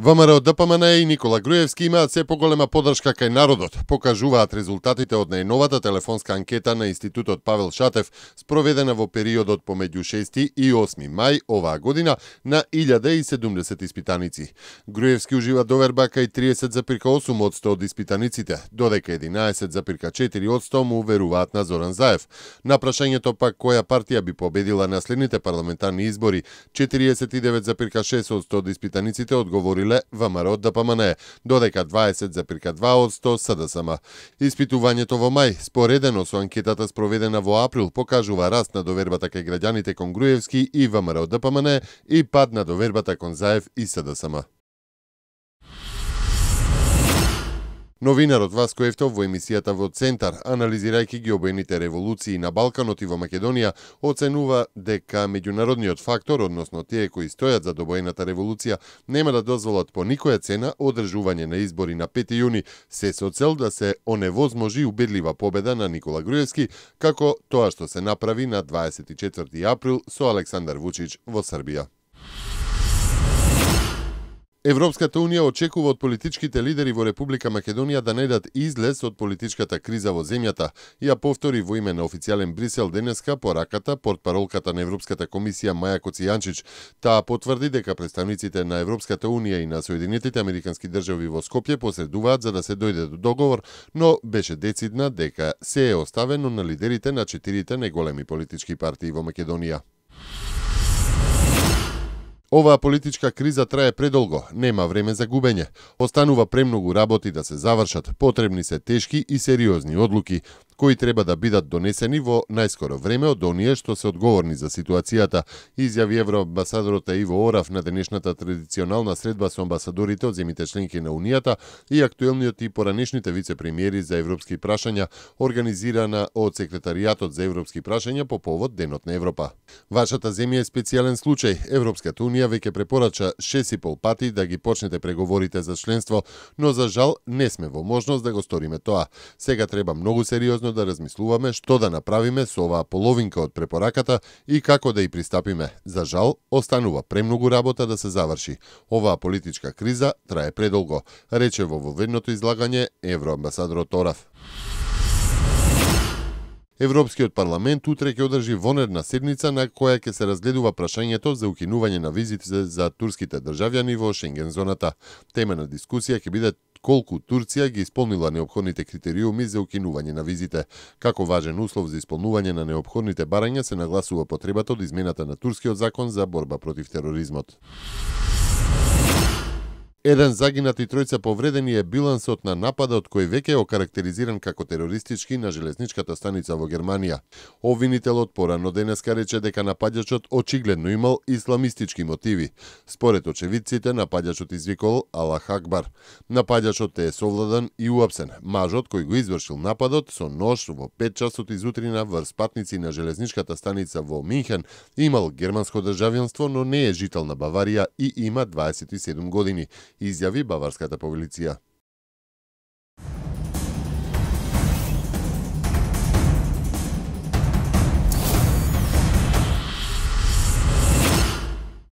ВМРО ДПМН и Никола Груевски имаат се поголема поддршка кај народот, покажуваат резултатите од најновата телефонска анкета на Институтот Павел Шатев, спроведена во периодот помеѓу 6 и 8 мај оваа година на 1070 испитаници. Груевски ужива доверба кај 30,8% од испитаниците, додека 11,4% му уверуваат на Зоран Заев. На прашањето пак која партија би победила на следните парламентарни избори, 49,6% од испитаниците одговориле ВМРО ДПМН, додека 20,2% СДСМ. Испитувањето во мај, споредено со анкетата спроведена во април, покажува раст на довербата кај граѓаните кон Груевски и ВМРО ДПМН и пад на довербата кон Заев и СДСМ. Новинарот Васко Ефтов во емисијата во Центар, анализирајќи ги обојните револуции на Балканот и во Македонија, оценува дека меѓународниот фактор, односно тие кои стојат за обојната револуција, нема да дозволат по никоја цена одржување на избори на 5 јуни, се со цел да се оневозможи убедлива победа на Никола Груевски, како тоа што се направи на 24 април со Александар Вучич во Србија. Европската Унија очекува од политичките лидери во Република Македонија да најдат излез од политичката криза во земјата, ја повтори во име на официјален Брисел денеска пораката портпаролката на Европската комисија Маја Коцијанчич. Таа потврди дека представниците на Европската Унија и на Соединетите Американски држави во Скопје посредуваат за да се дојде до договор, но беше децидна дека се е оставено на лидерите на 4 најголеми политички партии во Македонија. Оваа политичка криза трае предолго, нема време за губење. Останува премногу работи да се завршат, потребни се тешки и сериозни одлуки, кои треба да бидат донесени во најскоро време од оние што се одговорни за ситуацијата, изјави евроамбасадорот Иво Орав на денешната традиционална средба со амбасадорите од земјите членки на Унијата и актуелниот и поранешните вице-премиери за европски прашања, организирана од Секретаријатот за европски прашања по повод Денот на Европа. Вашата земја е специјален случај. Европската Унија веќе препорача 6,5 пати да ги почнете преговорите за членство, но за жал не сме во можност да го сториме тоа. Сега треба многу сериозно да размислуваме што да направиме со оваа половинка од препораката и како да ја пристапиме. За жал, останува премногу работа да се заврши. Оваа политичка криза трае предолго, рече во воведното излагање евроамбасадорот Орав. Европскиот парламент утре ќе одржи вонредна седница на која ќе се разгледува прашањето за укинување на визите за турските државјани во Шенген зоната. Тема на дискусија ќе биде колку Турција ги исполнила неопходните критериуми за укинување на визите. Како важен услов за исполнување на неопходните барања се нагласува потребата од измената на турскиот закон за борба против тероризмот. Еден загинат и тројца повредени е билансот на нападот кој веќе е окарактеризиран како терористички на железничката станица во Германија. Обвинителот порано денеска рече дека нападачот очигледно имал исламистички мотиви. Според очевидците, нападачот извикал Аллах Акбар. Нападачот е совладан и уапсен. Мажот кој го извршил нападот со нож во 5 часот изутрина врз патници на железничката станица во Минхен имал германско државјанство, но не е жител на Баварија и има 27 години, изјави баварската полиција.